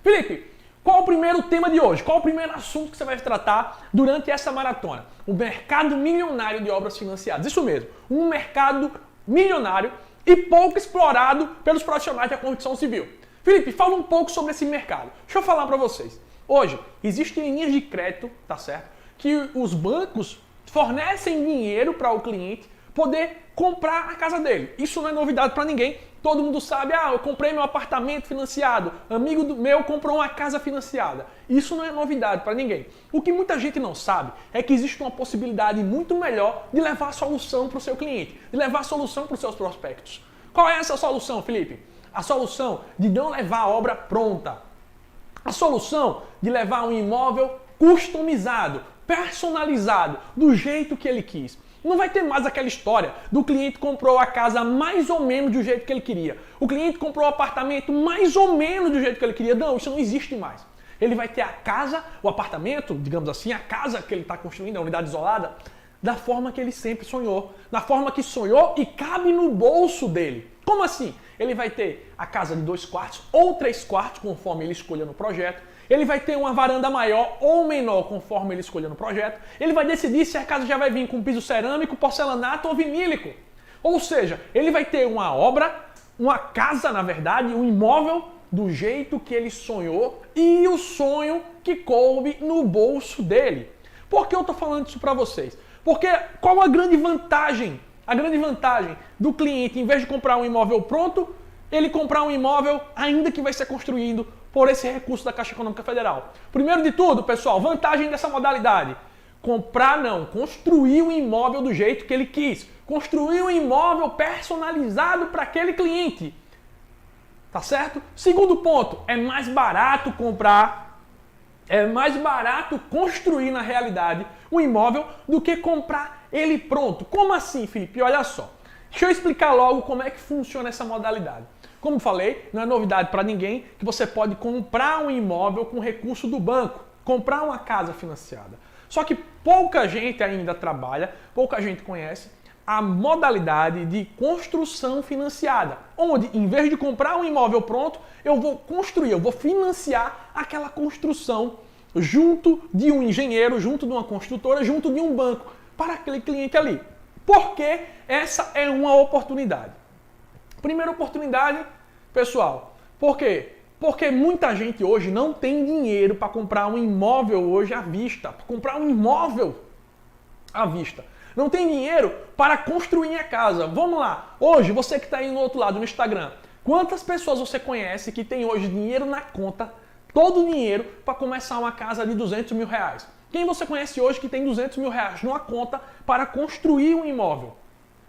Felipe, qual o primeiro tema de hoje? Qual o primeiro assunto que você vai tratar durante essa maratona? O mercado milionário de obras financiadas. Isso mesmo, um mercado milionário e pouco explorado pelos profissionais da construção civil. Felipe, fala um pouco sobre esse mercado. Deixa eu falar para vocês. Hoje, existem linhas de crédito, tá certo? Que os bancos fornecem dinheiro para o cliente poder comprar a casa dele. Isso não é novidade para ninguém. Todo mundo sabe, eu comprei meu apartamento financiado, amigo meu comprou uma casa financiada. Isso não é novidade para ninguém. O que muita gente não sabe é que existe uma possibilidade muito melhor de levar a solução para o seu cliente, de levar a solução para os seus prospectos. Qual é essa solução, Felipe? A solução de não levar a obra pronta. A solução de levar um imóvel customizado, personalizado, do jeito que ele quis. Não vai ter mais aquela história do cliente comprou a casa mais ou menos do jeito que ele queria. O cliente comprou o apartamento mais ou menos do jeito que ele queria. Não, isso não existe mais. Ele vai ter a casa, o apartamento, digamos assim, a casa que ele está construindo, a unidade isolada, da forma que ele sempre sonhou. Da forma que sonhou e cabe no bolso dele. Como assim? Ele vai ter a casa de 2 quartos ou 3 quartos, conforme ele escolha no projeto. Ele vai ter uma varanda maior ou menor, conforme ele escolher no projeto. Ele vai decidir se a casa já vai vir com piso cerâmico, porcelanato ou vinílico. Ou seja, ele vai ter uma obra, uma casa, na verdade, um imóvel do jeito que ele sonhou e o sonho que coube no bolso dele. Por que eu estou falando isso para vocês? Porque qual a grande vantagem? A grande vantagem do cliente, em vez de comprar um imóvel pronto, ele comprar um imóvel ainda que vai ser construído por esse recurso da Caixa Econômica Federal. Primeiro de tudo, pessoal, vantagem dessa modalidade. Comprar não, construir um imóvel do jeito que ele quis. Construir um imóvel personalizado para aquele cliente. Tá certo? Segundo ponto, é mais barato comprar, é mais barato construir na realidade um imóvel do que comprar ele pronto. Como assim, Felipe? Olha só. Deixa eu explicar logo como é que funciona essa modalidade. Como falei, não é novidade para ninguém que você pode comprar um imóvel com recurso do banco, comprar uma casa financiada. Só que pouca gente ainda trabalha, pouca gente conhece a modalidade de construção financiada, onde em vez de comprar um imóvel pronto, eu vou construir, eu vou financiar aquela construção junto de um engenheiro, junto de uma construtora, junto de um banco, para aquele cliente ali. Porque essa é uma oportunidade. Primeira oportunidade, pessoal, por quê? Porque muita gente hoje não tem dinheiro para comprar um imóvel hoje à vista, para comprar um imóvel à vista. Não tem dinheiro para construir a casa. Vamos lá, hoje você que está aí no outro lado no Instagram, quantas pessoas você conhece que tem hoje dinheiro na conta, todo o dinheiro para começar uma casa de 200 mil reais? Quem você conhece hoje que tem 200 mil reais numa conta para construir um imóvel?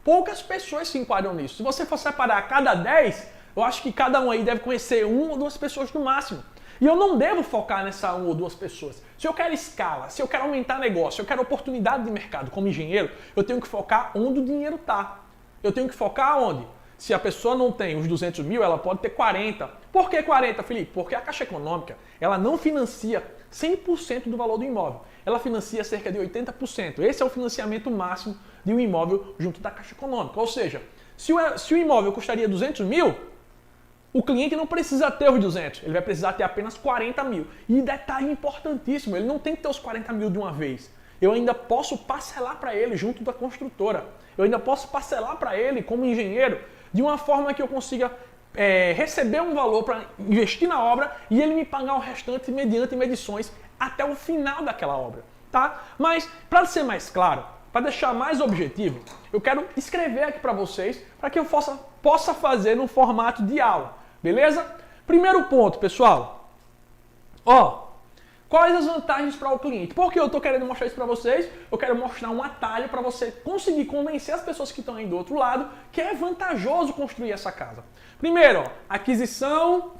Poucas pessoas se enquadram nisso. Se você for separar cada 10, eu acho que cada um aí deve conhecer 1 ou 2 pessoas no máximo. E eu não devo focar nessa 1 ou 2 pessoas. Se eu quero escala, se eu quero aumentar negócio, se eu quero oportunidade de mercado como engenheiro, eu tenho que focar onde o dinheiro está. Eu tenho que focar onde? Se a pessoa não tem os 200 mil, ela pode ter 40. Por que 40, Felipe? Porque a Caixa Econômica, ela não financia 100% do valor do imóvel. Ela financia cerca de 80%. Esse é o financiamento máximo de um imóvel junto da Caixa Econômica. Ou seja, se o imóvel custaria 200 mil, o cliente não precisa ter os 200, ele vai precisar ter apenas 40 mil. E detalhe importantíssimo, ele não tem que ter os 40 mil de uma vez. Eu ainda posso parcelar para ele junto da construtora. Eu ainda posso parcelar para ele como engenheiro de uma forma que eu consiga receber um valor para investir na obra e ele me pagar o restante mediante medições até o final daquela obra. Tá? Mas, para ser mais claro, para deixar mais objetivo, eu quero escrever aqui para vocês para que eu possa fazer no formato de aula. Beleza? Primeiro ponto, pessoal. Quais as vantagens para o cliente? Por que eu estou querendo mostrar isso para vocês? Eu quero mostrar um atalho para você conseguir convencer as pessoas que estão aí do outro lado que é vantajoso construir essa casa. Primeiro, aquisição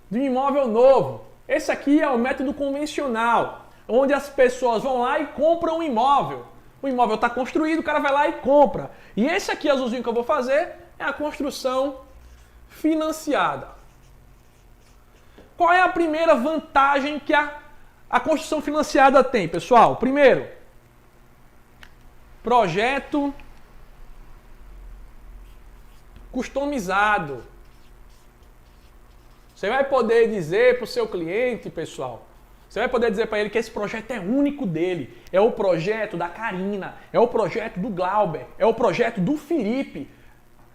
de um imóvel novo. Esse aqui é o método convencional, onde as pessoas vão lá e compram um imóvel. O imóvel está construído, o cara vai lá e compra. E esse aqui, azulzinho que eu vou fazer, é a construção financiada. Qual é a primeira vantagem que a construção financiada tem, pessoal? Primeiro, projeto customizado. Você vai poder dizer para o seu cliente, pessoal, você vai poder dizer para ele que esse projeto é único dele. É o projeto da Karina, é o projeto do Glauber, é o projeto do Felipe.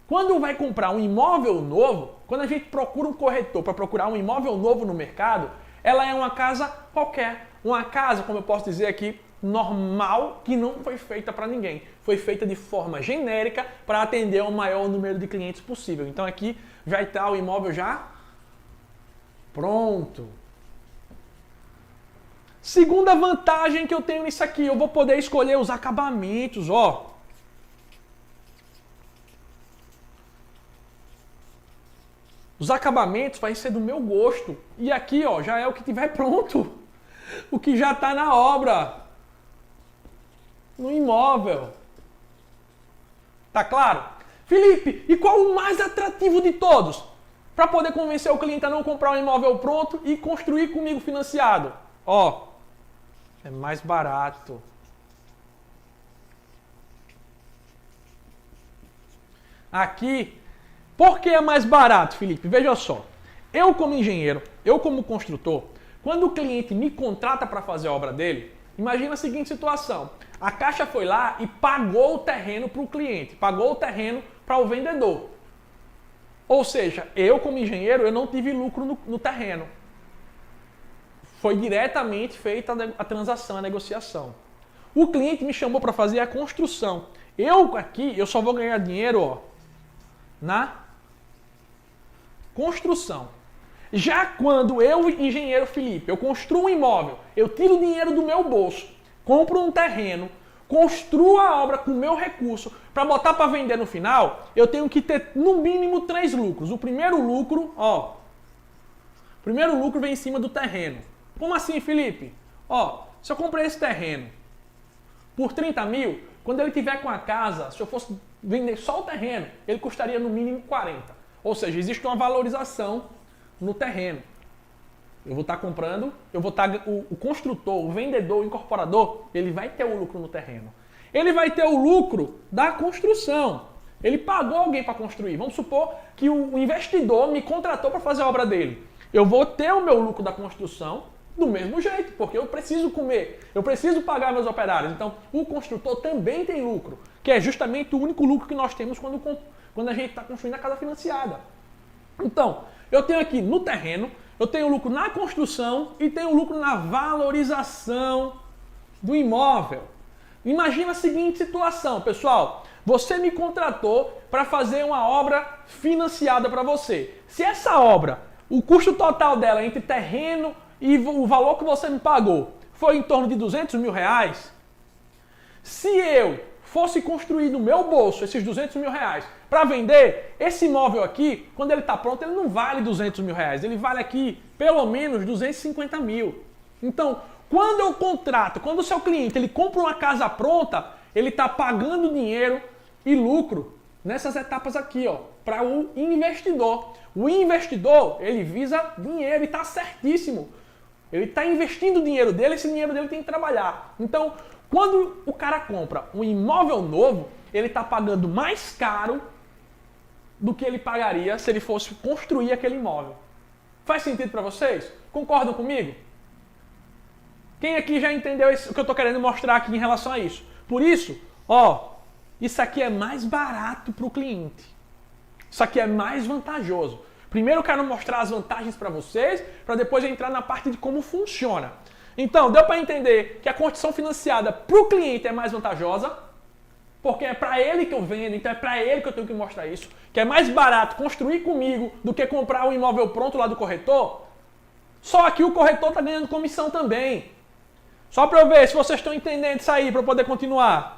Quando vai comprar um imóvel novo, quando a gente procura um corretor para procurar um imóvel novo no mercado, ela é uma casa qualquer. Uma casa, como eu posso dizer aqui, normal, que não foi feita para ninguém. Foi feita de forma genérica para atender ao maior número de clientes possível. Então aqui já está o imóvel já pronto. Segunda vantagem que eu tenho nisso aqui, eu vou poder escolher os acabamentos, ó. Os acabamentos vai ser do meu gosto. E aqui, ó, já é o que tiver pronto. O que já está na obra. No imóvel. Tá claro? Felipe, e qual o mais atrativo de todos? Para poder convencer o cliente a não comprar um imóvel pronto e construir comigo financiado. Ó, é mais barato. Aqui, por que é mais barato, Felipe? Veja só. Eu como engenheiro, eu como construtor, quando o cliente me contrata para fazer a obra dele, imagina a seguinte situação. A Caixa foi lá e pagou o terreno para o cliente, pagou o terreno para o vendedor. Ou seja, eu como engenheiro, eu não tive lucro no terreno. Foi diretamente feita a transação, a negociação. O cliente me chamou para fazer a construção. Eu só vou ganhar dinheiro, ó, na construção. Já quando eu, engenheiro Felipe, eu construo um imóvel, eu tiro o dinheiro do meu bolso, compro um terreno, construo a obra com o meu recurso para botar para vender no final, eu tenho que ter no mínimo 3 lucros. O primeiro lucro, ó, o primeiro lucro vem em cima do terreno. Como assim, Felipe? Ó, se eu comprei esse terreno por 30 mil, quando ele tiver com a casa, se eu fosse vender só o terreno, ele custaria no mínimo 40. Ou seja, existe uma valorização no terreno. Eu vou estar comprando, o construtor, o vendedor, o incorporador, ele vai ter o lucro no terreno. Ele vai ter o lucro da construção. Ele pagou alguém para construir. Vamos supor que o investidor me contratou para fazer a obra dele. Eu vou ter o meu lucro da construção do mesmo jeito, porque eu preciso comer, eu preciso pagar meus operários. Então, o construtor também tem lucro, que é justamente o único lucro que nós temos quando a gente está construindo a casa financiada. Então, eu tenho aqui no terreno, eu tenho lucro na construção e tenho lucro na valorização do imóvel. Imagina a seguinte situação, pessoal. Você me contratou para fazer uma obra financiada para você. Se essa obra, o custo total dela entre terreno e o valor que você me pagou foi em torno de 200 mil reais, se eu fosse construir no meu bolso esses 200 mil reais para vender, esse imóvel aqui, quando ele está pronto, ele não vale 200 mil reais, ele vale aqui pelo menos 250 mil. Então, quando eu contrato, quando o seu cliente ele compra uma casa pronta, ele está pagando dinheiro e lucro nessas etapas aqui, ó, para o investidor. O investidor, ele visa dinheiro, ele está certíssimo. Ele está investindo o dinheiro dele, esse dinheiro dele tem que trabalhar. Então, quando o cara compra um imóvel novo, ele está pagando mais caro do que ele pagaria se ele fosse construir aquele imóvel. Faz sentido para vocês? Concordam comigo? Quem aqui já entendeu o que eu estou querendo mostrar aqui em relação a isso? Por isso, ó, isso aqui é mais barato para o cliente. Isso aqui é mais vantajoso. Primeiro eu quero mostrar as vantagens para vocês, para depois eu entrar na parte de como funciona. Então, deu para entender que a construção financiada para o cliente é mais vantajosa, porque é para ele que eu vendo, então é para ele que eu tenho que mostrar isso, que é mais barato construir comigo do que comprar um imóvel pronto lá do corretor. Só que o corretor está ganhando comissão também. Só para eu ver se vocês estão entendendo isso aí, para eu poder continuar.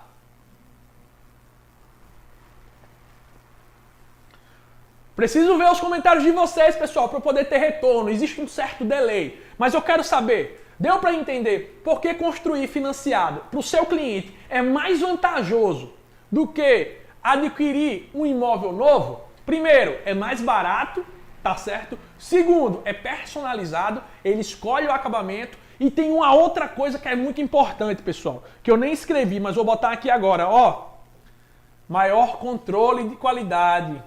Preciso ver os comentários de vocês, pessoal, para eu poder ter retorno. Existe um certo delay. Mas eu quero saber, deu para entender por que construir financiado para o seu cliente é mais vantajoso do que adquirir um imóvel novo? Primeiro, é mais barato, tá certo? Segundo, é personalizado, ele escolhe o acabamento. E tem uma outra coisa que é muito importante, pessoal, que eu nem escrevi, mas vou botar aqui agora, ó. Maior controle de qualidade.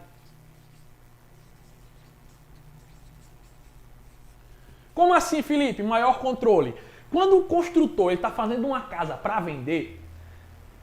Como assim, Felipe? Maior controle. Quando o construtor está fazendo uma casa para vender,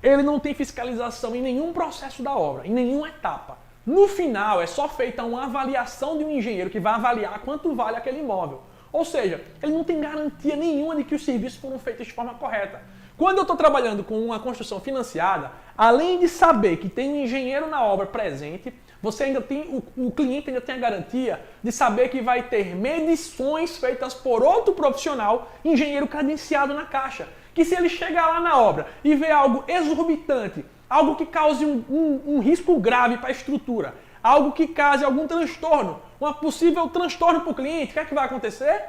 ele não tem fiscalização em nenhum processo da obra, em nenhuma etapa. No final, é só feita uma avaliação de um engenheiro que vai avaliar quanto vale aquele imóvel. Ou seja, ele não tem garantia nenhuma de que os serviços foram feitos de forma correta. Quando eu estou trabalhando com uma construção financiada, além de saber que tem um engenheiro na obra presente, você ainda tem, o cliente ainda tem a garantia de saber que vai ter medições feitas por outro profissional, engenheiro credenciado na Caixa. Que se ele chegar lá na obra e ver algo exorbitante, algo que cause um risco grave para a estrutura, algo que cause algum transtorno, um possível transtorno para o cliente, o que é que vai acontecer?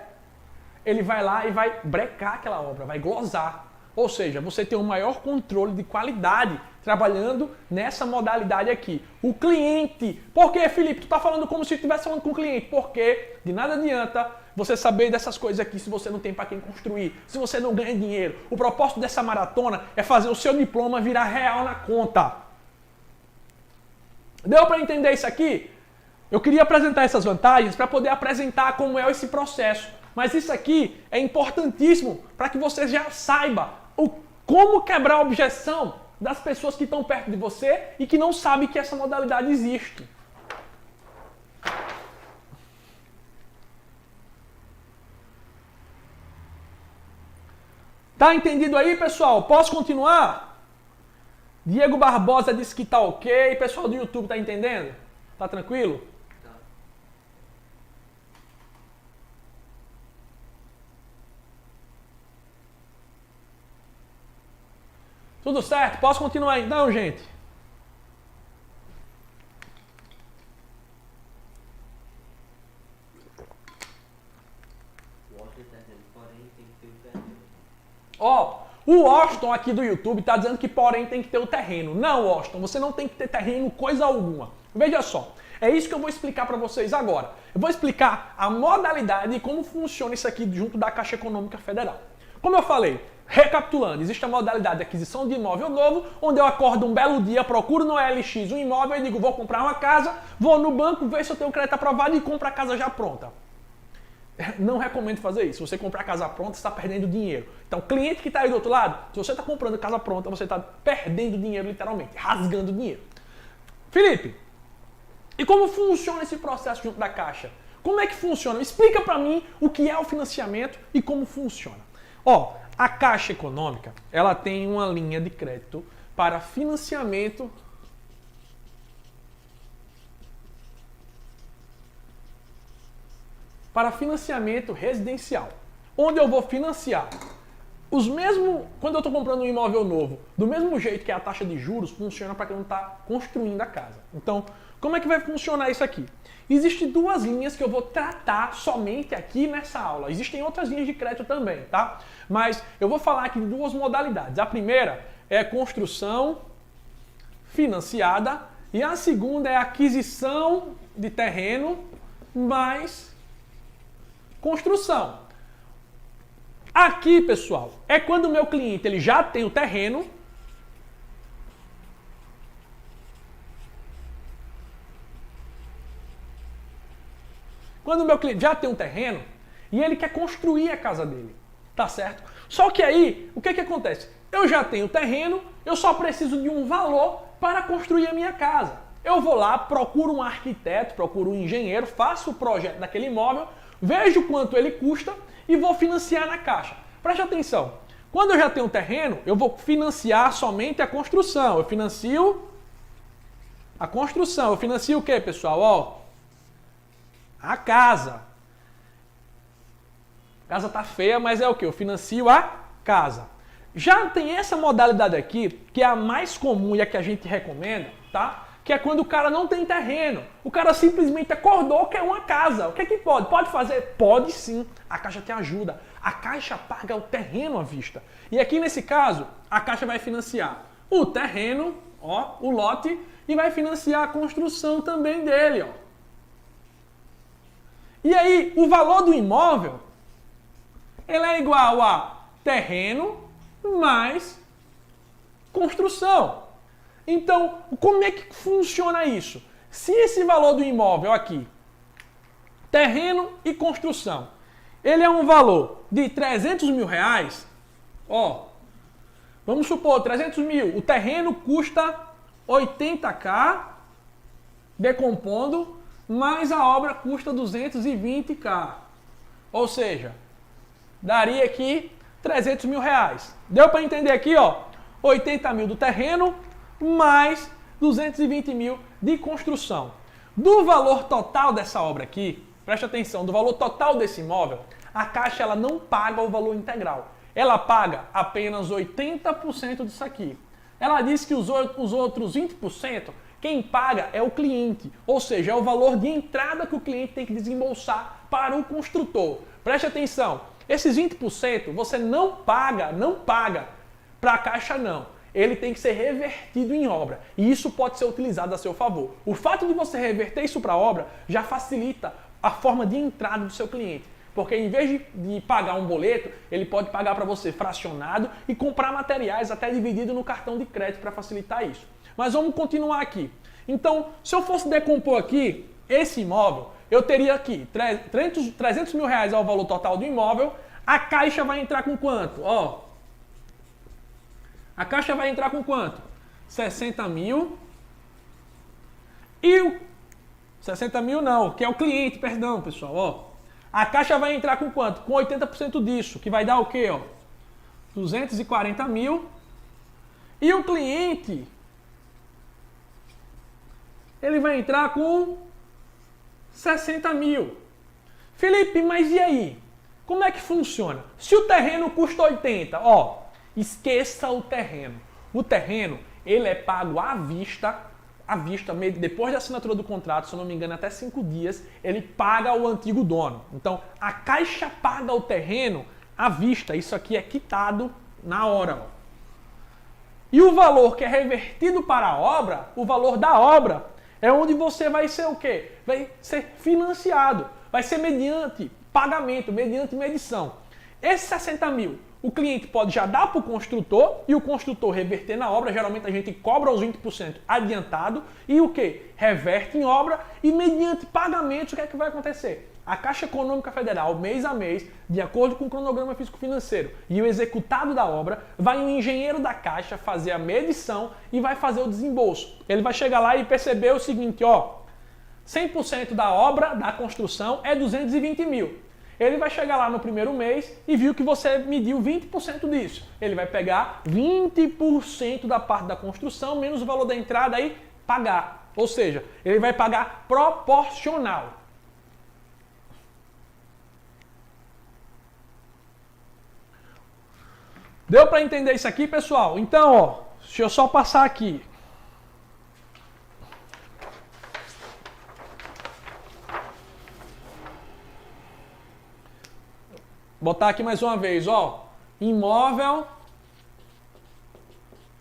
Ele vai lá e vai brecar aquela obra, vai glosar. Ou seja, você tem um maior controle de qualidade trabalhando nessa modalidade aqui. O cliente. Por que, Felipe? Tu está falando como se estivesse falando com o cliente. Porque de nada adianta você saber dessas coisas aqui se você não tem para quem construir, se você não ganha dinheiro. O propósito dessa maratona é fazer o seu diploma virar real na conta. Deu para entender isso aqui? Eu queria apresentar essas vantagens para poder apresentar como é esse processo. Mas isso aqui é importantíssimo para que você já saiba como quebrar a objeção das pessoas que estão perto de você e que não sabem que essa modalidade existe. Tá entendido aí, pessoal? Posso continuar? Diego Barbosa disse que tá ok. Pessoal do YouTube tá entendendo? Tá tranquilo? Tudo certo? Posso continuar então, gente? Ó, o Washington aqui do YouTube está dizendo que porém tem que ter o terreno. Não, Washington, você não tem que ter terreno coisa alguma. Veja só, é isso que eu vou explicar para vocês agora. Eu vou explicar a modalidade e como funciona isso aqui junto da Caixa Econômica Federal. Como eu falei, recapitulando, existe a modalidade de aquisição de imóvel novo, onde eu acordo um belo dia, procuro no OLX um imóvel e digo, vou comprar uma casa, vou no banco, ver se eu tenho crédito aprovado e compro a casa já pronta. Não recomendo fazer isso. Se você comprar a casa pronta, você está perdendo dinheiro. Então, o cliente que está aí do outro lado, se você está comprando casa pronta, você está perdendo dinheiro literalmente, rasgando dinheiro. Felipe, e como funciona esse processo junto da Caixa? Como é que funciona? Explica para mim o que é o financiamento e como funciona. Ó, a Caixa Econômica, ela tem uma linha de crédito para financiamento residencial, onde eu vou financiar os mesmos, quando eu estou comprando um imóvel novo, do mesmo jeito que a taxa de juros funciona para quem não está construindo a casa. Então, como é que vai funcionar isso aqui? Existem duas linhas que eu vou tratar somente aqui nessa aula. Existem outras linhas de crédito também, tá? Mas eu vou falar aqui de duas modalidades. A primeira é construção financiada e a segunda é aquisição de terreno mais construção. Aqui, pessoal, é quando o meu cliente ele já tem o terreno. Quando o meu cliente já tem um terreno e ele quer construir a casa dele, tá certo? Só que aí, o que acontece? Eu já tenho o terreno, eu só preciso de um valor para construir a minha casa. Eu vou lá, procuro um arquiteto, procuro um engenheiro, faço o projeto daquele imóvel, vejo quanto ele custa e vou financiar na Caixa. Preste atenção, quando eu já tenho um terreno, eu vou financiar somente a construção. Eu financio a construção. Eu financio o quê, pessoal? Ó, a casa. A casa tá feia, mas é o quê? Eu financio a casa. Já tem essa modalidade aqui, que é a mais comum e a que a gente recomenda, tá? Que é quando o cara não tem terreno. O cara simplesmente acordou que é uma casa. O que é que pode? Pode fazer? Pode sim. A Caixa te ajuda. A Caixa paga o terreno à vista. E aqui nesse caso, a Caixa vai financiar o terreno, ó, o lote, e vai financiar a construção também dele, ó. E aí, o valor do imóvel, ele é igual a terreno mais construção. Então, como é que funciona isso? Se esse valor do imóvel aqui, terreno e construção, ele é um valor de 300 mil reais, ó, vamos supor, 300 mil, o terreno custa 80k, decompondo, mas a obra custa 220k. Ou seja, daria aqui 300 mil reais. Deu para entender aqui, ó, 80 mil do terreno, mais 220 mil de construção. Do valor total dessa obra aqui, preste atenção, do valor total desse imóvel, a Caixa ela não paga o valor integral. Ela paga apenas 80% disso aqui. Ela diz que os outros 20%, quem paga é o cliente, ou seja, é o valor de entrada que o cliente tem que desembolsar para o construtor. Preste atenção, esses 20% você não paga para a Caixa não. Ele tem que ser revertido em obra e isso pode ser utilizado a seu favor. O fato de você reverter isso para a obra já facilita a forma de entrada do seu cliente. Porque em vez de pagar um boleto, ele pode pagar para você fracionado e comprar materiais até dividido no cartão de crédito para facilitar isso. Mas vamos continuar aqui. Então, se eu fosse decompor aqui esse imóvel, eu teria aqui 300 mil reais é o valor total do imóvel. A Caixa vai entrar com quanto? Ó, a Caixa vai entrar com quanto? 60 mil. E o 60 mil não, que é o cliente, perdão, pessoal, ó. A Caixa vai entrar com quanto? Com 80% disso, que vai dar o quê, ó? 240 mil. E o cliente, ele vai entrar com 60 mil. Felipe, mas e aí? Como é que funciona? Se o terreno custa 80, ó, esqueça o terreno. O terreno, ele é pago à vista, depois da assinatura do contrato, se eu não me engano, até 5 dias, ele paga o antigo dono. Então, a Caixa paga o terreno à vista. Isso aqui é quitado na hora. Ó. E o valor que é revertido para a obra, o valor da obra, é onde você vai ser o quê? Vai ser financiado. Vai ser mediante pagamento, mediante medição. Esses 60 mil, o cliente pode já dar para o construtor e o construtor reverter na obra. Geralmente a gente cobra os 20% adiantado e o que? Reverte em obra e mediante pagamentos o que é que vai acontecer? A Caixa Econômica Federal, mês a mês, de acordo com o cronograma físico-financeiro e o executado da obra, vai um engenheiro da Caixa fazer a medição e vai fazer o desembolso. Ele vai chegar lá e perceber o seguinte, ó, 100% da obra, da construção é 220 mil. Ele vai chegar lá no primeiro mês e viu que você mediu 20% disso. Ele vai pegar 20% da parte da construção, menos o valor da entrada e pagar. Ou seja, ele vai pagar proporcional. Deu para entender isso aqui, pessoal? Então, ó, deixa eu só passar aqui. Botar aqui mais uma vez, ó. Imóvel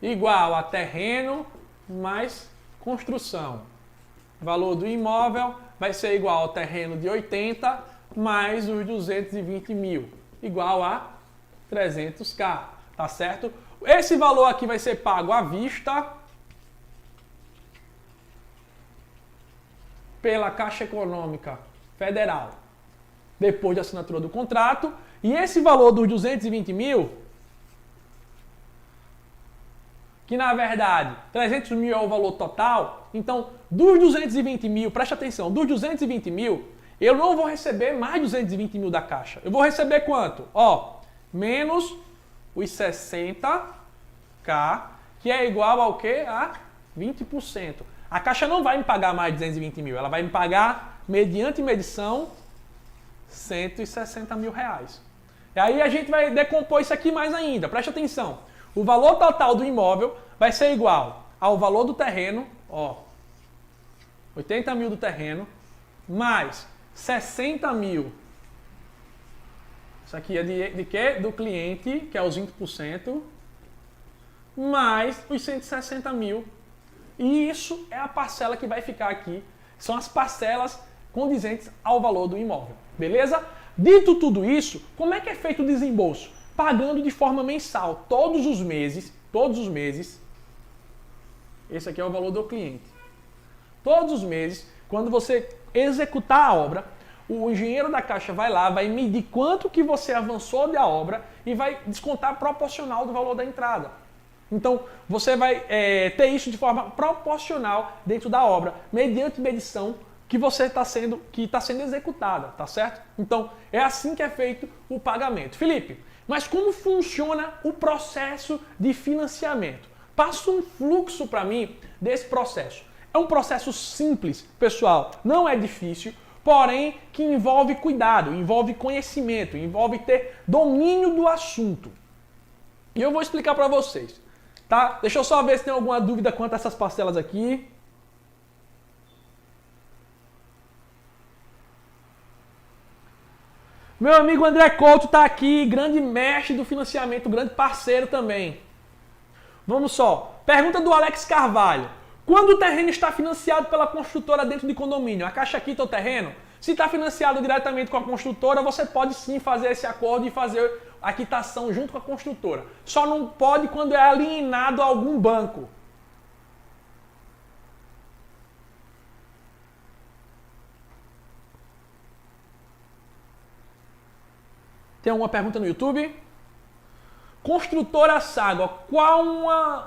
igual a terreno mais construção. Valor do imóvel vai ser igual ao terreno de 80 mais os 220 mil. Igual a 300k, tá certo? Esse valor aqui vai ser pago à vista pela Caixa Econômica Federal, depois da assinatura do contrato. E esse valor dos 220 mil, que na verdade 300 mil é o valor total, então dos 220 mil, preste atenção, dos 220 mil, eu não vou receber mais 220 mil da Caixa. Eu vou receber quanto? Ó, menos os 60k, que é igual ao quê? A 20%. A Caixa não vai me pagar mais 220 mil, ela vai me pagar, mediante medição, 160 mil reais. E aí a gente vai decompor isso aqui mais ainda, preste atenção. O valor total do imóvel vai ser igual ao valor do terreno, ó, 80 mil do terreno, mais 60 mil. Isso aqui é de quê? Do cliente, que é os 20%, mais os 160 mil. E isso é a parcela que vai ficar aqui. São as parcelas condizentes ao valor do imóvel. Beleza? Dito tudo isso, como é que é feito o desembolso? Pagando de forma mensal, todos os meses, esse aqui é o valor do cliente. Todos os meses, quando você executar a obra, o engenheiro da Caixa vai lá, vai medir quanto que você avançou da obra e vai descontar proporcional do valor da entrada. Então, você vai ter isso de forma proporcional dentro da obra, mediante medição que está sendo executada, tá certo? Então, é assim que é feito o pagamento. Felipe, mas como funciona o processo de financiamento? Passa um fluxo para mim desse processo. É um processo simples, pessoal, não é difícil, porém que envolve cuidado, envolve conhecimento, envolve ter domínio do assunto. E eu vou explicar para vocês, tá? Deixa eu só ver se tem alguma dúvida quanto a essas parcelas aqui. Meu amigo André Couto está aqui, grande mestre do financiamento, grande parceiro também. Vamos só. Pergunta do Alex Carvalho. Quando o terreno está financiado pela construtora dentro de condomínio, a Caixa quita o terreno? Se está financiado diretamente com a construtora, você pode sim fazer esse acordo e fazer a quitação junto com a construtora. Só não pode quando é alienado a algum banco. Tem alguma pergunta no YouTube? Construtora Ságua, qual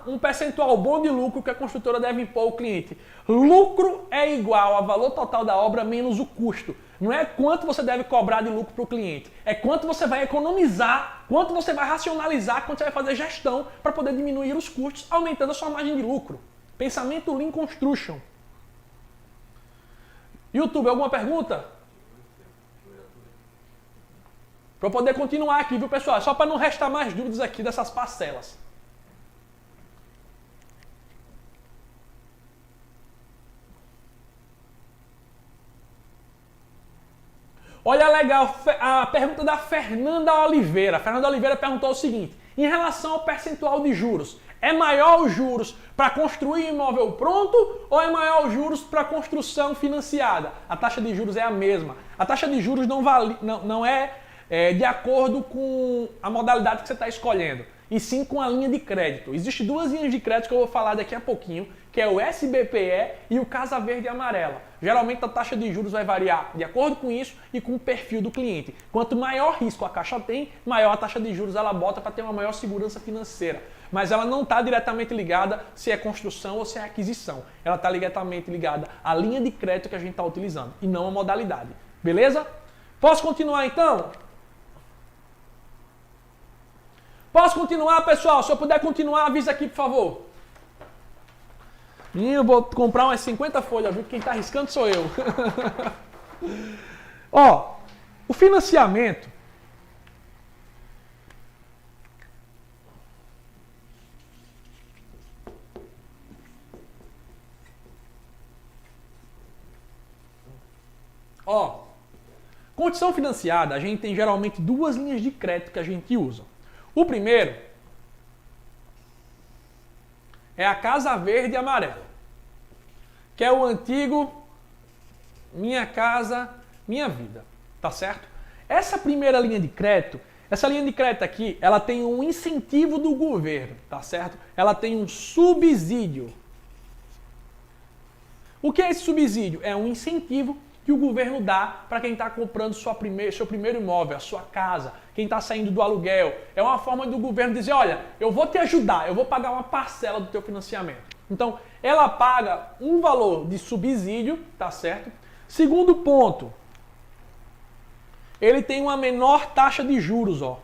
um percentual bom de lucro que a construtora deve impor ao cliente? Lucro é igual ao valor total da obra menos o custo. Não é quanto você deve cobrar de lucro para o cliente, é quanto você vai economizar, quanto você vai racionalizar, quanto você vai fazer gestão para poder diminuir os custos, aumentando a sua margem de lucro. Pensamento Lean Construction. YouTube, alguma pergunta? Para eu poder continuar aqui, viu, pessoal? Só para não restar mais dúvidas aqui dessas parcelas. Olha, legal, a pergunta da Fernanda Oliveira. A Fernanda Oliveira perguntou o seguinte: em relação ao percentual de juros, é maior os juros para construir imóvel pronto ou é maior os juros para construção financiada? A taxa de juros é a mesma. A taxa de juros não é de acordo com a modalidade que você está escolhendo, e sim com a linha de crédito. Existem duas linhas de crédito que eu vou falar daqui a pouquinho, que é o SBPE e o Casa Verde e Amarela. Geralmente a taxa de juros vai variar de acordo com isso e com o perfil do cliente. Quanto maior risco a Caixa tem, maior a taxa de juros ela bota para ter uma maior segurança financeira. Mas ela não está diretamente ligada se é construção ou se é aquisição. Ela está diretamente ligada à linha de crédito que a gente está utilizando e não a modalidade. Beleza? Posso continuar então? Posso continuar, pessoal? Se eu puder continuar, avisa aqui, por favor. E eu vou comprar umas 50 folhas, viu? Quem está arriscando sou eu. Ó, o financiamento. Ó, condição financiada, a gente tem geralmente duas linhas de crédito que a gente usa. O primeiro é a Casa Verde e Amarela, que é o antigo Minha Casa Minha Vida, tá certo? Essa primeira linha de crédito, aqui, ela tem um incentivo do governo, tá certo? Ela tem um subsídio. O que é esse subsídio? É um incentivo que o governo dá para quem está comprando seu primeiro imóvel, a sua casa, quem está saindo do aluguel. É uma forma do governo dizer, olha, eu vou te ajudar, eu vou pagar uma parcela do teu financiamento. Então, ela paga um valor de subsídio, tá certo? Segundo ponto, ele tem uma menor taxa de juros, ó.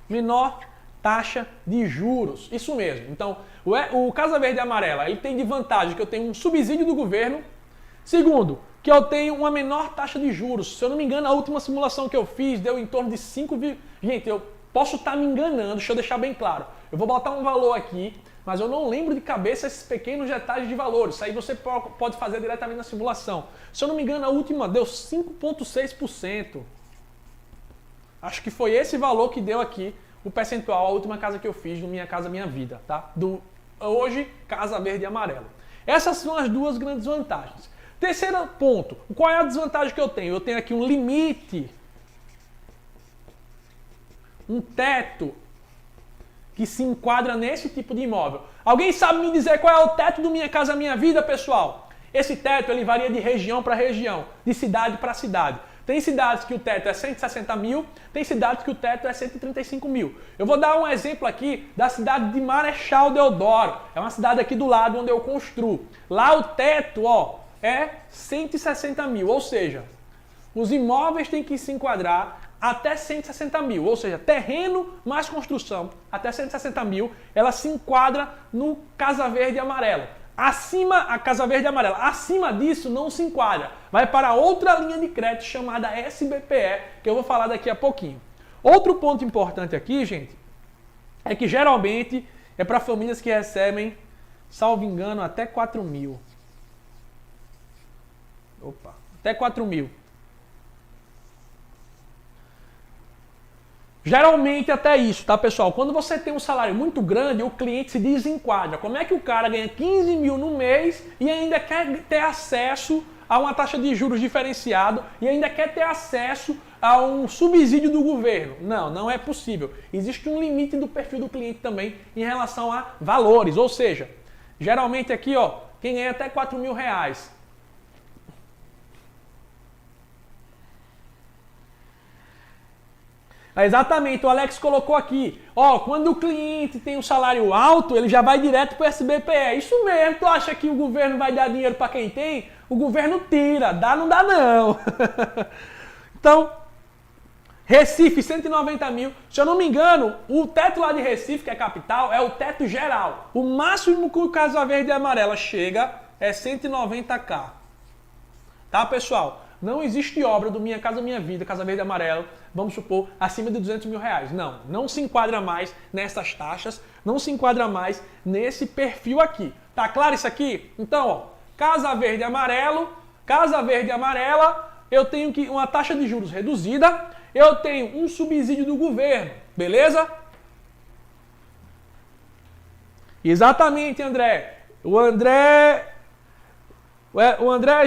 Menor taxa de juros, isso mesmo. Então, o Casa Verde e Amarela, ele tem de vantagem que eu tenho um subsídio do governo. Segundo, que eu tenho uma menor taxa de juros. Se eu não me engano, a última simulação que eu fiz deu em torno de 5... Gente, eu posso estar me enganando, deixa eu deixar bem claro. Eu vou botar um valor aqui, mas eu não lembro de cabeça esses pequenos detalhes de valores. Isso aí você pode fazer diretamente na simulação. Se eu não me engano, a última deu 5,6%. Acho que foi esse valor que deu aqui o percentual, a última casa que eu fiz do Minha Casa Minha Vida, tá? Hoje, Casa Verde e Amarelo. Essas são as duas grandes vantagens. Terceiro ponto, qual é a desvantagem que eu tenho? Eu tenho aqui um limite, um teto que se enquadra nesse tipo de imóvel. Alguém sabe me dizer qual é o teto do Minha Casa Minha Vida, pessoal? Esse teto ele varia de região para região, de cidade para cidade. Tem cidades que o teto é 160 mil, tem cidades que o teto é 135 mil. Eu vou dar um exemplo aqui da cidade de Marechal Deodoro. É uma cidade aqui do lado onde eu construo. Lá o teto, ó, é 160 mil, ou seja, os imóveis têm que se enquadrar até 160 mil, ou seja, terreno mais construção até 160 mil, ela se enquadra no Casa Verde e Amarelo. Acima, a Casa Verde e Amarela, acima disso não se enquadra, vai para outra linha de crédito chamada SBPE, que eu vou falar daqui a pouquinho. Outro ponto importante aqui, gente, é que geralmente é para famílias que recebem, salvo engano, até 4 mil. Opa, até 4 mil. Geralmente até isso, tá, pessoal? Quando você tem um salário muito grande, o cliente se desenquadra. Como é que o cara ganha 15 mil no mês e ainda quer ter acesso a uma taxa de juros diferenciado e ainda quer ter acesso a um subsídio do governo? Não, não é possível. Existe um limite do perfil do cliente também em relação a valores. Ou seja, geralmente aqui, ó, quem ganha até 4 mil reais. Exatamente, o Alex colocou aqui. Ó, quando o cliente tem um salário alto, ele já vai direto para o SBPE. Isso mesmo, tu acha que o governo vai dar dinheiro para quem tem? O governo tira, dá não dá não. Então, Recife, 190 mil. Se eu não me engano, o teto lá de Recife, que é capital, é o teto geral. O máximo que o Casa Verde e Amarela chega é 190k. Tá, pessoal? Não existe obra do Minha Casa Minha Vida, Casa Verde e Amarelo, vamos supor, acima de 200 mil reais. Não, não se enquadra mais nessas taxas, não se enquadra mais nesse perfil aqui. Tá claro isso aqui? Então, ó, Casa Verde e Amarelo, Casa Verde e Amarela, eu tenho que uma taxa de juros reduzida, eu tenho um subsídio do governo, beleza? Exatamente, André. O André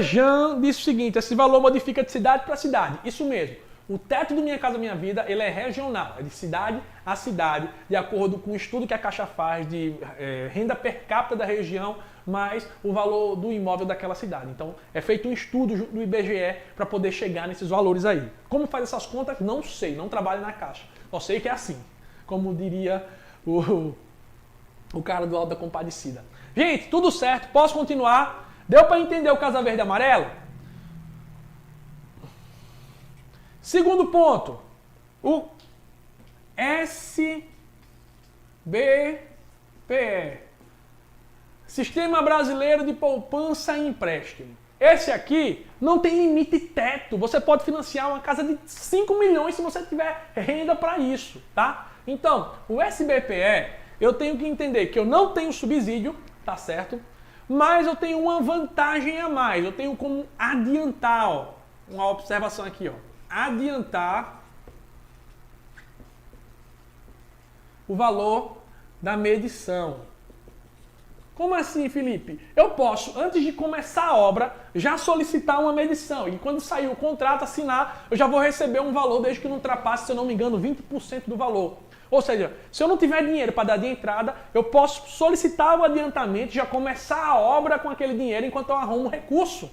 Jean disse o seguinte: esse valor modifica de cidade para cidade. Isso mesmo. O teto do Minha Casa Minha Vida ele é regional, é de cidade a cidade, de acordo com o estudo que a Caixa faz de renda per capita da região, mais o valor do imóvel daquela cidade. Então, é feito um estudo junto do IBGE para poder chegar nesses valores aí. Como faz essas contas? Não sei, não trabalho na Caixa. Só sei que é assim, como diria o cara do Alto da Compadecida. Gente, tudo certo, posso continuar? Deu para entender o Casa Verde e Amarelo? Segundo ponto, o SBPE, Sistema Brasileiro de Poupança e Empréstimo. Esse aqui não tem limite teto. Você pode financiar uma casa de 5 milhões se você tiver renda para isso, tá? Então, o SBPE, eu tenho que entender que eu não tenho subsídio, tá certo? Mas eu tenho uma vantagem a mais. Eu tenho como adiantar, ó, uma observação aqui, ó. Adiantar o valor da medição. Como assim, Felipe? Eu posso, antes de começar a obra, já solicitar uma medição. E quando sair o contrato, assinar, eu já vou receber um valor, desde que não ultrapasse, se eu não me engano, 20% do valor. Ou seja, se eu não tiver dinheiro para dar de entrada, eu posso solicitar o adiantamento e já começar a obra com aquele dinheiro enquanto eu arrumo recurso.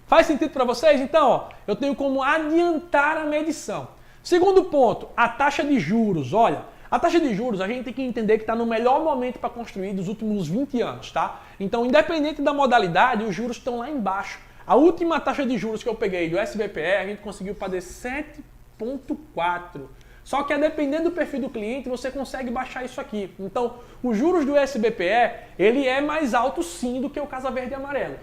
Faz sentido para vocês? Então, ó, eu tenho como adiantar a medição. Segundo ponto, a taxa de juros. Olha, a taxa de juros a gente tem que entender que está no melhor momento para construir dos últimos 20 anos, tá? Então, independente da modalidade, os juros estão lá embaixo. A última taxa de juros que eu peguei do SBPE, a gente conseguiu fazer 7,4. Só que, dependendo do perfil do cliente, você consegue baixar isso aqui. Então, os juros do SBPE, ele é mais alto sim do que o Casa Verde e Amarelo.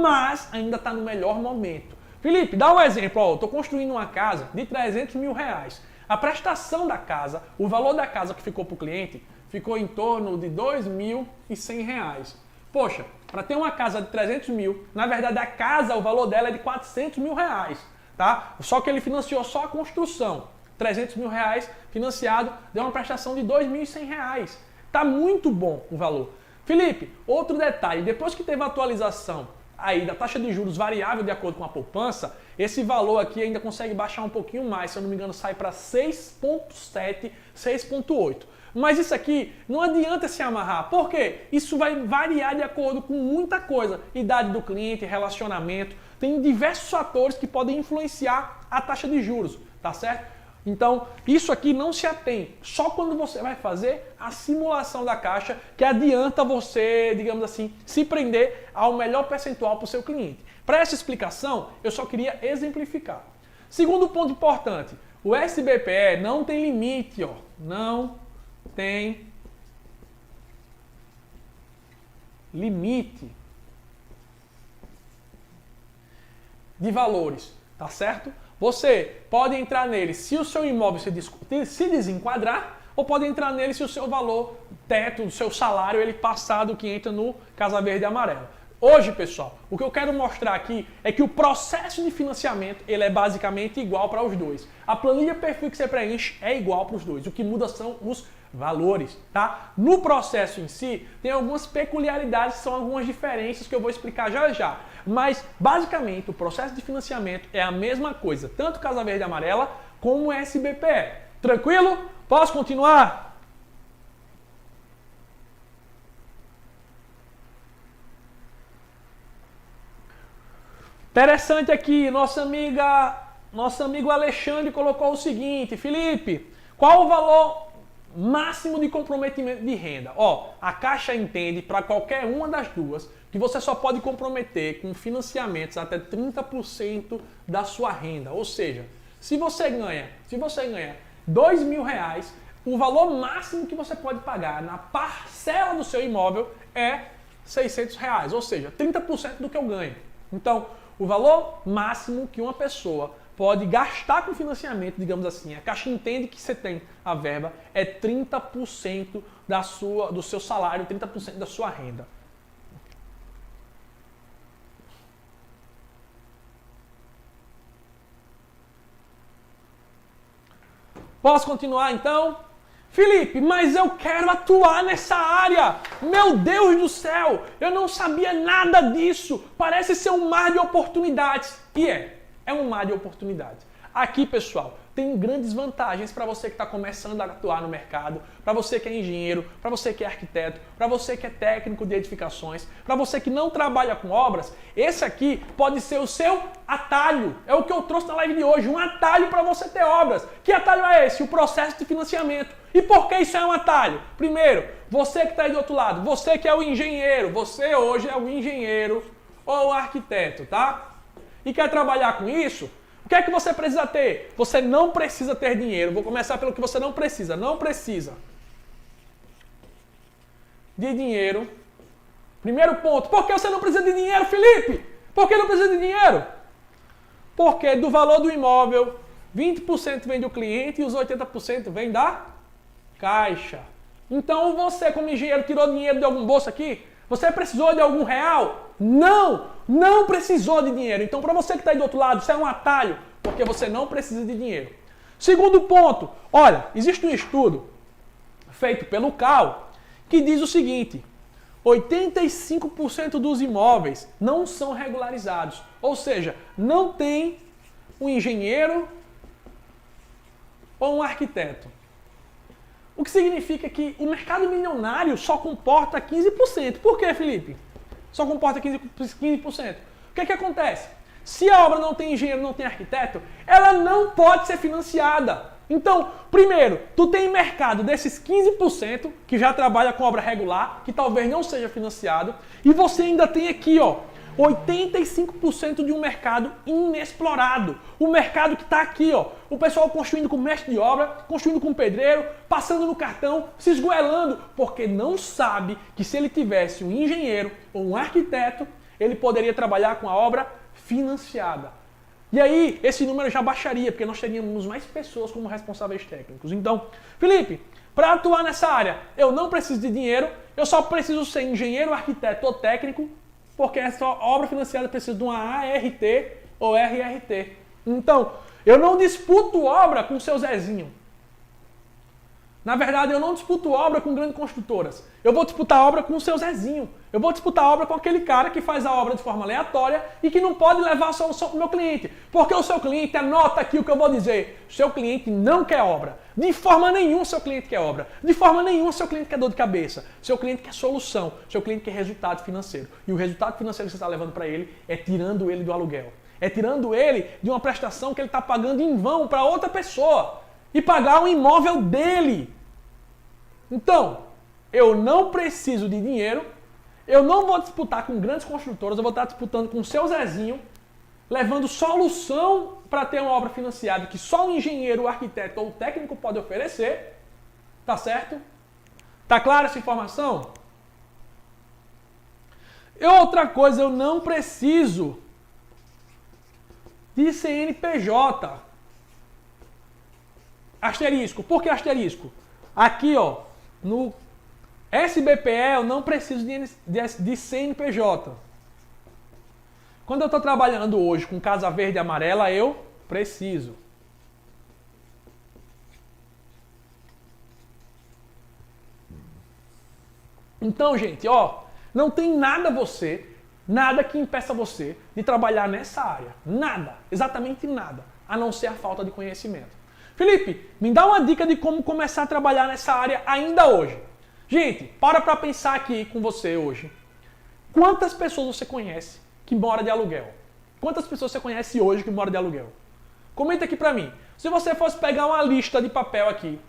Mas ainda está no melhor momento. Felipe, dá um exemplo. Ó, eu estou construindo uma casa de 300 mil reais. A prestação da casa, o valor da casa que ficou para o cliente, ficou em torno de 2.100 reais. Poxa, para ter uma casa de 300 mil, na verdade a casa, o valor dela é de 400 mil reais, tá? Só que ele financiou só a construção. 300 mil reais financiado, deu uma prestação de 2.100 reais. Tá muito bom o valor. Felipe, outro detalhe, depois que teve a atualização aí da taxa de juros variável de acordo com a poupança, esse valor aqui ainda consegue baixar um pouquinho mais, se eu não me engano sai para 6,7, 6,8. Mas isso aqui não adianta se amarrar. Por quê? Isso vai variar de acordo com muita coisa. Idade do cliente, relacionamento. Tem diversos fatores que podem influenciar a taxa de juros, tá certo? Então, isso aqui não se atém. Só quando você vai fazer a simulação da Caixa que adianta você, digamos assim, se prender ao melhor percentual para o seu cliente. Para essa explicação, eu só queria exemplificar. Segundo ponto importante, o SBPE não tem limite, ó. Não tem limite de valores, tá certo? Você pode entrar nele se o seu imóvel se desenquadrar, ou pode entrar nele se o seu valor teto, o seu salário, ele passar do que entra no Casa Verde e Amarela. Hoje, pessoal, o que eu quero mostrar aqui é que o processo de financiamento ele é basicamente igual para os dois. A planilha perfil que você preenche é igual para os dois. O que muda são os valores, tá? No processo em si, tem algumas peculiaridades, são algumas diferenças que eu vou explicar já já. Mas, basicamente, o processo de financiamento é a mesma coisa, tanto Casa Verde e Amarela como o SBPE. Tranquilo? Posso continuar? Interessante aqui, nosso amigo Alexandre colocou o seguinte: Felipe, qual o valor máximo de comprometimento de renda? Ó, a Caixa entende para qualquer uma das duas que você só pode comprometer com financiamentos até 30% da sua renda. Ou seja, se você ganha R$2.000, o valor máximo que você pode pagar na parcela do seu imóvel é R$600, ou seja, 30% do que eu ganho. Então, o valor máximo que uma pessoa pode gastar com financiamento, digamos assim, a Caixa entende que você tem a verba, é 30% do seu salário, 30% da sua renda. Posso continuar então? Felipe, mas eu quero atuar nessa área. Meu Deus do céu, eu não sabia nada disso. Parece ser um mar de oportunidades. E é um mar de oportunidades. Aqui, pessoal, tem grandes vantagens para você que está começando a atuar no mercado, para você que é engenheiro, para você que é arquiteto, para você que é técnico de edificações, para você que não trabalha com obras. Esse aqui pode ser o seu atalho. É o que eu trouxe na live de hoje, um atalho para você ter obras. Que atalho é esse? O processo de financiamento. E por que isso é um atalho? Primeiro, você que está aí do outro lado, você que é o engenheiro, você hoje é o engenheiro ou o arquiteto, tá? E quer trabalhar com isso? O que é que você precisa ter? Você não precisa ter dinheiro. Vou começar pelo que você não precisa. Não precisa de dinheiro. Primeiro ponto. Por que você não precisa de dinheiro, Felipe? Por que não precisa de dinheiro? Porque do valor do imóvel, 20% vem do cliente e os 80% vem da Caixa. Então você, como engenheiro, tirou dinheiro de algum bolso aqui? Você precisou de algum real? Não precisou de dinheiro. Então, para você que está aí do outro lado, isso é um atalho, porque você não precisa de dinheiro. Segundo ponto, olha, existe um estudo feito pelo CAL que diz o seguinte: 85% dos imóveis não são regularizados. Ou seja, não tem um engenheiro ou um arquiteto. O que significa que o mercado milionário só comporta 15%. Por quê, Felipe? Só comporta 15%. O que acontece? Se a obra não tem engenheiro, não tem arquiteto, ela não pode ser financiada. Então, primeiro, tu tem mercado desses 15% que já trabalha com obra regular, que talvez não seja financiado, e você ainda tem aqui, ó, 85% de um mercado inexplorado. O mercado que está aqui, ó, o pessoal construindo com mestre de obra, construindo com pedreiro, passando no cartão, se esgoelando, porque não sabe que se ele tivesse um engenheiro ou um arquiteto, ele poderia trabalhar com a obra financiada. E aí, esse número já baixaria, porque nós teríamos mais pessoas como responsáveis técnicos. Então, Felipe, para atuar nessa área, eu não preciso de dinheiro, eu só preciso ser engenheiro, arquiteto ou técnico, porque essa obra financiada precisa de uma ART ou RRT. Então, eu não disputo obra com o seu Zezinho. Na verdade, eu não disputo obra com grandes construtoras. Eu vou disputar obra com o seu Zezinho. Eu vou disputar obra com aquele cara que faz a obra de forma aleatória e que não pode levar a solução para o meu cliente. Porque o seu cliente, anota aqui o que eu vou dizer, o seu cliente não quer obra. De forma nenhuma o seu cliente quer obra. De forma nenhuma o seu cliente quer dor de cabeça. O seu cliente quer solução. O seu cliente quer resultado financeiro. E o resultado financeiro que você está levando para ele é tirando ele do aluguel. É tirando ele de uma prestação que ele está pagando em vão para outra pessoa. E pagar o imóvel dele. Então, eu não preciso de dinheiro, eu não vou disputar com grandes construtoras, eu vou estar disputando com o seu Zezinho, levando solução para ter uma obra financiada que só um engenheiro, o arquiteto ou o técnico pode oferecer. Tá certo? Tá clara essa informação? E outra coisa, eu não preciso de CNPJ. Asterisco. Por que asterisco? Aqui, ó, no SBPE eu não preciso de CNPJ. Quando eu estou trabalhando hoje com Casa Verde e Amarela, eu preciso. Então, gente, ó, não tem nada que impeça você de trabalhar nessa área. Nada, exatamente nada, a não ser a falta de conhecimento. Felipe, me dá uma dica de como começar a trabalhar nessa área ainda hoje. Gente, para pensar aqui com você hoje. Quantas pessoas você conhece que mora de aluguel? Quantas pessoas você conhece hoje que mora de aluguel? Comenta aqui pra mim. Se você fosse pegar uma lista de papel aqui,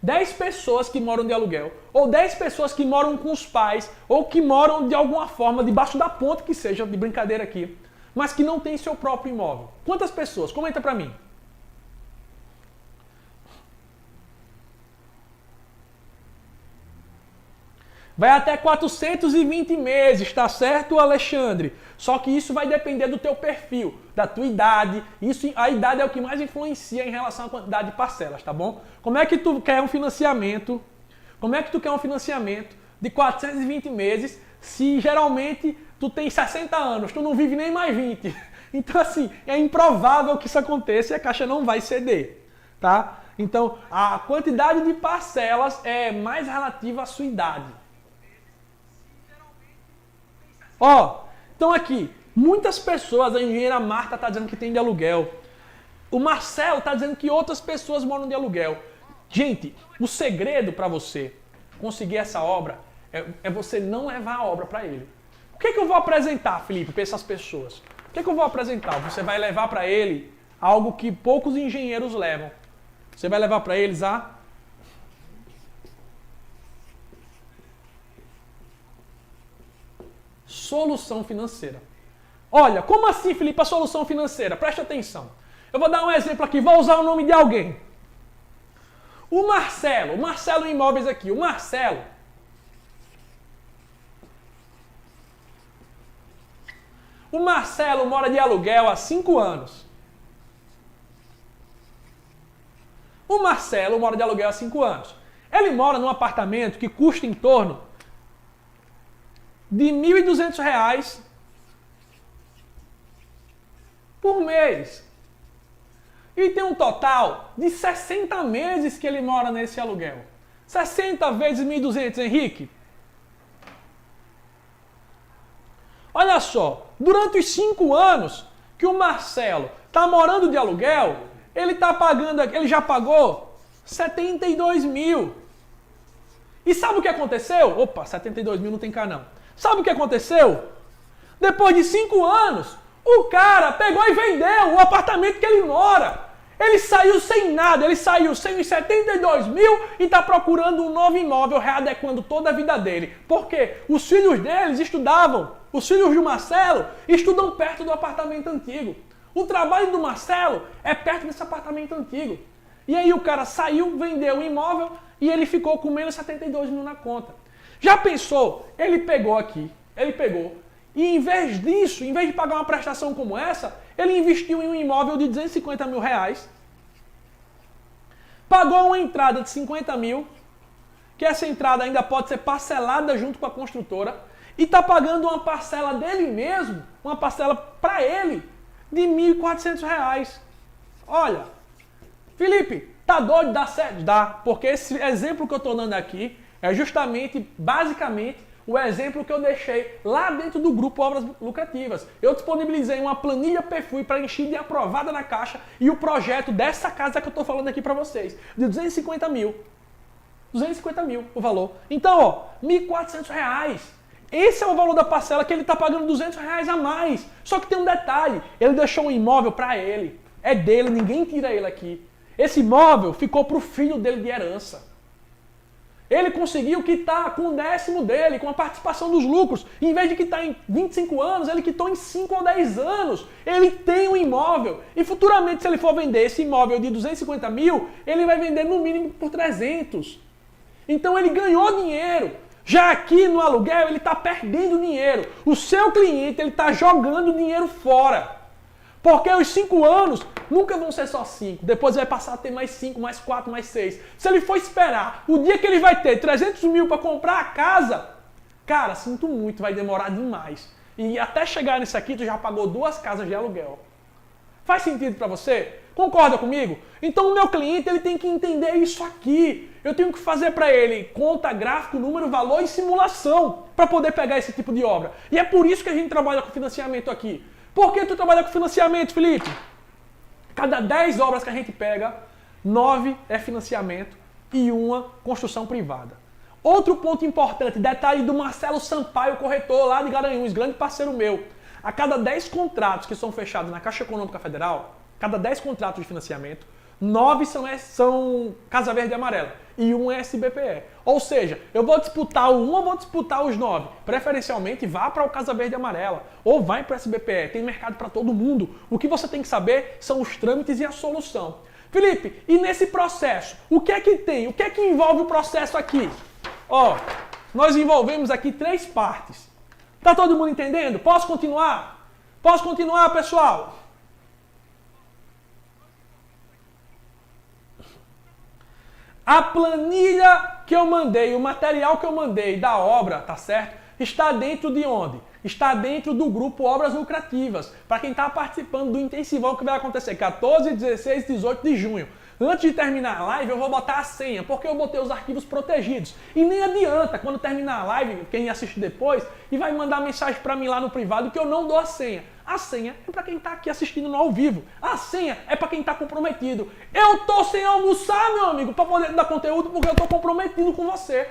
10 pessoas que moram de aluguel, ou 10 pessoas que moram com os pais, ou que moram de alguma forma debaixo da ponte, que seja de brincadeira aqui, mas que não tem seu próprio imóvel. Quantas pessoas? Comenta pra mim. Vai até 420 meses, tá certo, Alexandre? Só que isso vai depender do teu perfil, da tua idade. A idade é o que mais influencia em relação à quantidade de parcelas, tá bom? Como é que tu quer um financiamento? Como é que tu quer um financiamento de 420 meses se geralmente tu tem 60 anos, tu não vive nem mais 20? Então assim, é improvável que isso aconteça e a Caixa não vai ceder, tá? Então, a quantidade de parcelas é mais relativa à sua idade. Ó, então aqui, muitas pessoas, a engenheira Marta está dizendo que tem de aluguel. O Marcelo está dizendo que outras pessoas moram de aluguel. Gente, o segredo para você conseguir essa obra é você não levar a obra para ele. O que eu vou apresentar, Felipe, para essas pessoas? O que eu vou apresentar? Você vai levar para ele algo que poucos engenheiros levam. Você vai levar para eles a solução financeira. Olha, como assim, Felipe, a solução financeira? Preste atenção. Eu vou dar um exemplo aqui, vou usar o nome de alguém. O Marcelo Imóveis aqui, o Marcelo mora de aluguel há 5 anos. O Marcelo mora de aluguel há 5 anos. Ele mora num apartamento que custa em torno de R$ 1.200 por mês. E tem um total de 60 meses que ele mora nesse aluguel. 60 vezes 1.200, Henrique. Olha só, durante os 5 anos que o Marcelo está morando de aluguel, ele já pagou 72 mil. E sabe o que aconteceu? Opa, 72 mil não tem cá não. Sabe o que aconteceu? Depois de 5 anos, o cara pegou e vendeu o apartamento que ele mora. Ele saiu sem nada, ele saiu sem os 72 mil e está procurando um novo imóvel, readequando toda a vida dele. Por quê? Os filhos deles estudavam, os filhos do Marcelo estudam perto do apartamento antigo. O trabalho do Marcelo é perto desse apartamento antigo. E aí o cara saiu, vendeu o imóvel e ele ficou com menos 72 mil na conta. Já pensou? Ele pegou, e em vez disso, em vez de pagar uma prestação como essa, ele investiu em um imóvel de 250 mil reais, pagou uma entrada de 50 mil, que essa entrada ainda pode ser parcelada junto com a construtora, e está pagando uma parcela dele mesmo, uma parcela para ele, de R$ 1.400. Olha, Felipe, tá doido? Dá certo? Dá, porque esse exemplo que eu estou dando aqui é justamente, basicamente, o exemplo que eu deixei lá dentro do grupo Obras Lucrativas. Eu disponibilizei uma planilha Perfui preenchida e aprovada na Caixa e o projeto dessa casa que eu estou falando aqui para vocês, de 250 mil. 250 mil o valor. Então, ó, R$ 1.400. Esse é o valor da parcela que ele está pagando R$ 200 a mais. Só que tem um detalhe, ele deixou um imóvel para ele. É dele, ninguém tira ele aqui. Esse imóvel ficou para o filho dele de herança. Ele conseguiu quitar com o 10º dele, com a participação dos lucros. Em vez de quitar em 25 anos, ele quitou em 5 ou 10 anos. Ele tem um imóvel. E futuramente, se ele for vender esse imóvel de 250 mil, ele vai vender no mínimo por 300. Então ele ganhou dinheiro. Já aqui no aluguel, ele está perdendo dinheiro. O seu cliente, ele está jogando dinheiro fora. Porque os 5 anos nunca vão ser só 5. Depois vai passar a ter mais 5, mais 4, mais 6. Se ele for esperar o dia que ele vai ter 300 mil para comprar a casa, cara, sinto muito, vai demorar demais. E até chegar nisso aqui, tu já pagou 2 casas de aluguel. Faz sentido para você? Concorda comigo? Então o meu cliente, ele tem que entender isso aqui. Eu tenho que fazer para ele conta, gráfico, número, valor e simulação para poder pegar esse tipo de obra. E é por isso que a gente trabalha com financiamento aqui. Por que tu trabalha com financiamento, Felipe? Cada 10 obras que a gente pega, 9 é financiamento e 1 construção privada. Outro ponto importante, detalhe do Marcelo Sampaio, corretor lá de Garanhuns, grande parceiro meu. A cada 10 contratos que são fechados na Caixa Econômica Federal, cada 10 contratos de financiamento, 9 são Casa Verde e Amarela e 1 é SBPE. Ou seja, eu vou disputar o 1 ou vou disputar os 9. Preferencialmente vá para o Casa Verde e Amarela ou vai para o SBPE. Tem mercado para todo mundo. O que você tem que saber são os trâmites e a solução. Felipe, e nesse processo, o que é que tem? O que é que envolve o processo aqui? Ó, nós envolvemos aqui 3 partes. Tá todo mundo entendendo? Posso continuar? Posso continuar, pessoal? A planilha que eu mandei, o material que eu mandei da obra, tá certo? Está dentro de onde? Está dentro do grupo Obras Lucrativas. Para quem está participando do intensivão que vai acontecer 14, 16 e 18 de junho. Antes de terminar a live, eu vou botar a senha, porque eu botei os arquivos protegidos. E nem adianta, quando terminar a live, quem assiste depois, e vai mandar mensagem para mim lá no privado que eu não dou a senha. A senha é para quem está aqui assistindo no ao vivo. A senha é para quem está comprometido. Eu tô sem almoçar, meu amigo, para poder dar conteúdo, porque eu tô comprometido com você.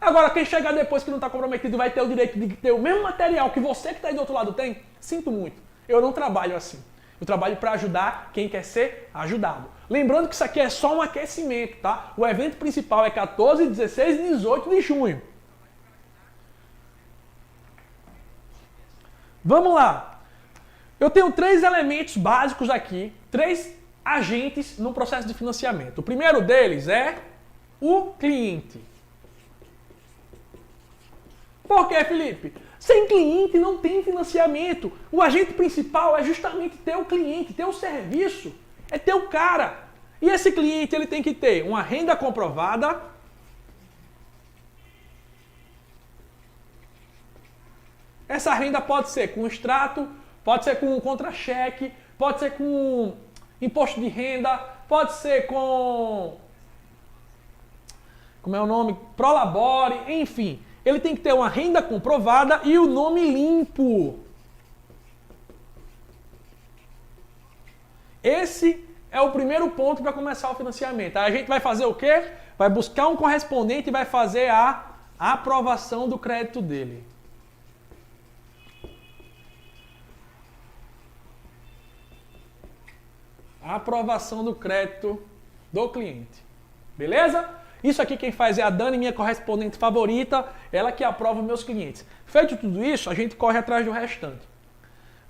Agora, quem chegar depois que não está comprometido vai ter o direito de ter o mesmo material que você que está aí do outro lado tem? Sinto muito. Eu não trabalho assim. Eu trabalho para ajudar quem quer ser ajudado. Lembrando que isso aqui é só um aquecimento, tá? O evento principal é 14, 16 e 18 de junho. Vamos lá. Eu tenho 3 elementos básicos aqui, 3 agentes no processo de financiamento. O primeiro deles é o cliente. Por quê, Felipe? Sem cliente não tem financiamento. O agente principal é justamente ter o cliente, ter o serviço, é ter o cara. E esse cliente ele tem que ter uma renda comprovada, essa renda pode ser com extrato, pode ser com contra-cheque, pode ser com imposto de renda, pode ser com, como é o nome? Prolabore, enfim. Ele tem que ter uma renda comprovada e o nome limpo. Esse é o primeiro ponto para começar o financiamento. Aí a gente vai fazer o quê? Vai buscar um correspondente e vai fazer a aprovação do crédito dele. A aprovação do crédito do cliente. Beleza? Isso aqui quem faz é a Dani, minha correspondente favorita, ela que aprova meus clientes. Feito tudo isso, a gente corre atrás do restante.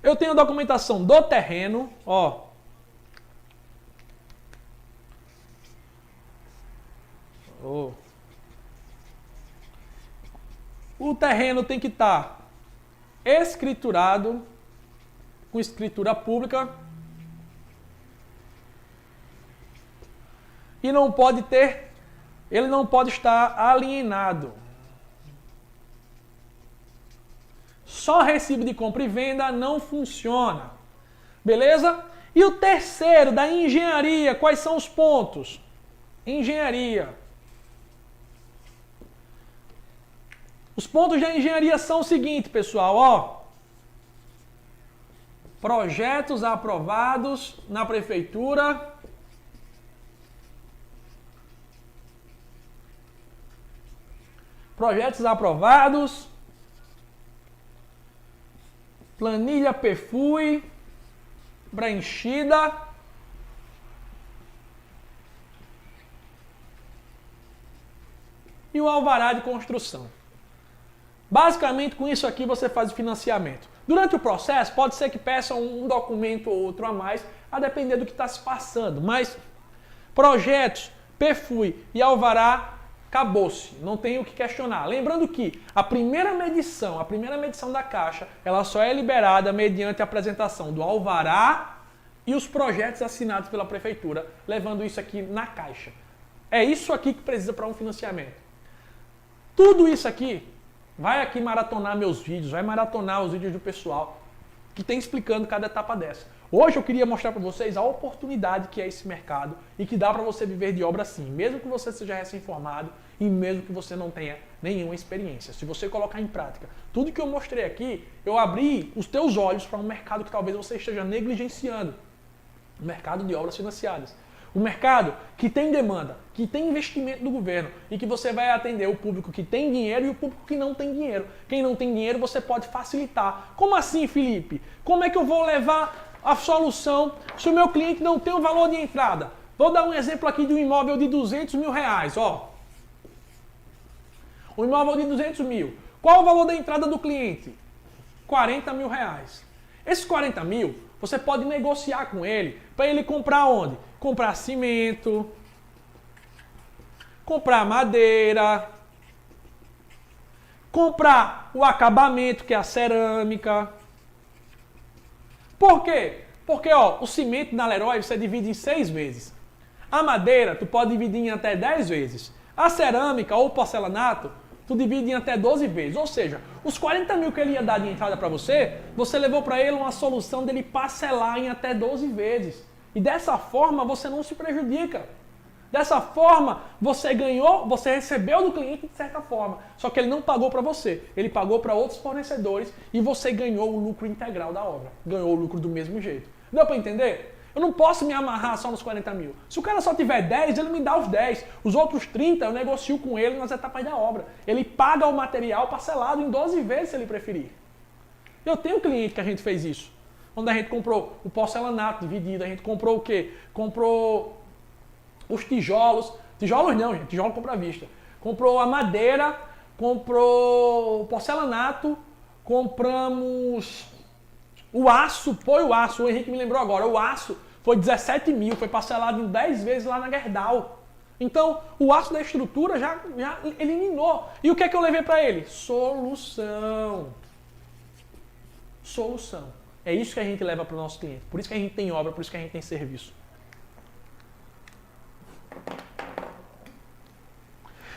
Eu tenho a documentação do terreno, ó. O terreno tem que estar escriturado, com escritura pública. E não pode ter, ele não pode estar alienado. Só recibo de compra e venda não funciona. Beleza? E o terceiro, da engenharia, quais são os pontos? Engenharia. Os pontos da engenharia são o seguinte, pessoal, ó. Projetos aprovados na prefeitura. Projetos aprovados. Planilha PFUI preenchida. E o alvará de construção. Basicamente, com isso aqui você faz o financiamento. Durante o processo, pode ser que peçam um documento ou outro a mais, a depender do que está se passando. Mas projetos, PFUI e alvará, acabou-se. Não tem o que questionar. Lembrando que a primeira medição da Caixa, ela só é liberada mediante a apresentação do alvará e os projetos assinados pela Prefeitura, levando isso aqui na Caixa. É isso aqui que precisa para um financiamento. Tudo isso aqui, vai aqui maratonar meus vídeos, vai maratonar os vídeos do pessoal que tem explicando cada etapa dessa. Hoje eu queria mostrar para vocês a oportunidade que é esse mercado e que dá para você viver de obra assim, mesmo que você seja recém-formado e mesmo que você não tenha nenhuma experiência. Se você colocar em prática tudo que eu mostrei aqui, eu abri os teus olhos para um mercado que talvez você esteja negligenciando. O mercado de obras financiadas. Um mercado que tem demanda, que tem investimento do governo e que você vai atender o público que tem dinheiro e o público que não tem dinheiro. Quem não tem dinheiro você pode facilitar. Como assim, Felipe? Como é que eu vou levar a solução se o meu cliente não tem o valor de entrada? Vou dar um exemplo aqui de um imóvel de 200 mil reais. Ó. Um imóvel de 200 mil. Qual o valor da entrada do cliente? 40 mil reais. Esses 40 mil, você pode negociar com ele para ele comprar onde? Comprar cimento, comprar madeira, comprar o acabamento, que é a cerâmica. Por quê? Porque ó, o cimento na Leroy você divide em 6 vezes. A madeira tu pode dividir em até 10 vezes. A cerâmica ou porcelanato tu divide em até 12 vezes. Ou seja, os 40 mil que ele ia dar de entrada para você, você levou para ele uma solução dele parcelar em até 12 vezes. E dessa forma você não se prejudica. Dessa forma você ganhou, você recebeu do cliente de certa forma. Só que ele não pagou para você, ele pagou para outros fornecedores e você ganhou o lucro integral da obra. Ganhou o lucro do mesmo jeito. Deu para entender? Eu não posso me amarrar só nos 40 mil. Se o cara só tiver 10, ele me dá os 10. Os outros 30 eu negocio com ele nas etapas da obra. Ele paga o material parcelado em 12 vezes se ele preferir. Eu tenho um cliente que a gente fez isso. Onde a gente comprou o porcelanato dividido, a gente comprou o quê? Comprou os tijolos. Tijolos não, gente. Tijolo compra à vista. Comprou a madeira, comprou o porcelanato, compramos o aço, foi o aço, o Henrique me lembrou agora, o aço foi 17 mil, foi parcelado em 10 vezes lá na Gerdau. Então, o aço da estrutura já eliminou. E o que é que eu levei para ele? Solução. Solução. É isso que a gente leva para o nosso cliente. Por isso que a gente tem obra, por isso que a gente tem serviço.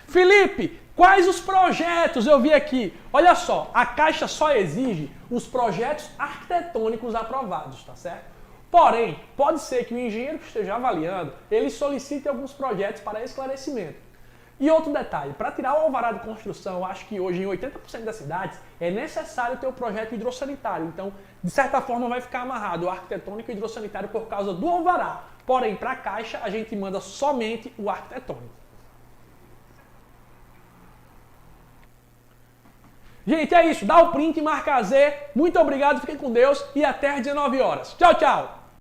Felipe, quais os projetos eu vi aqui? Olha só, a Caixa só exige os projetos arquitetônicos aprovados, tá certo? Porém, pode ser que o engenheiro que esteja avaliando, ele solicite alguns projetos para esclarecimento. E outro detalhe, para tirar o alvará de construção, eu acho que hoje em 80% das cidades é necessário ter o projeto hidrossanitário. Então, de certa forma, vai ficar amarrado o arquitetônico e o hidrossanitário por causa do alvará. Porém, para a Caixa, a gente manda somente o arquitetônico. Gente, é isso. Dá o print, marca Z. Muito obrigado, fiquem com Deus e até às 19 horas. Tchau, tchau!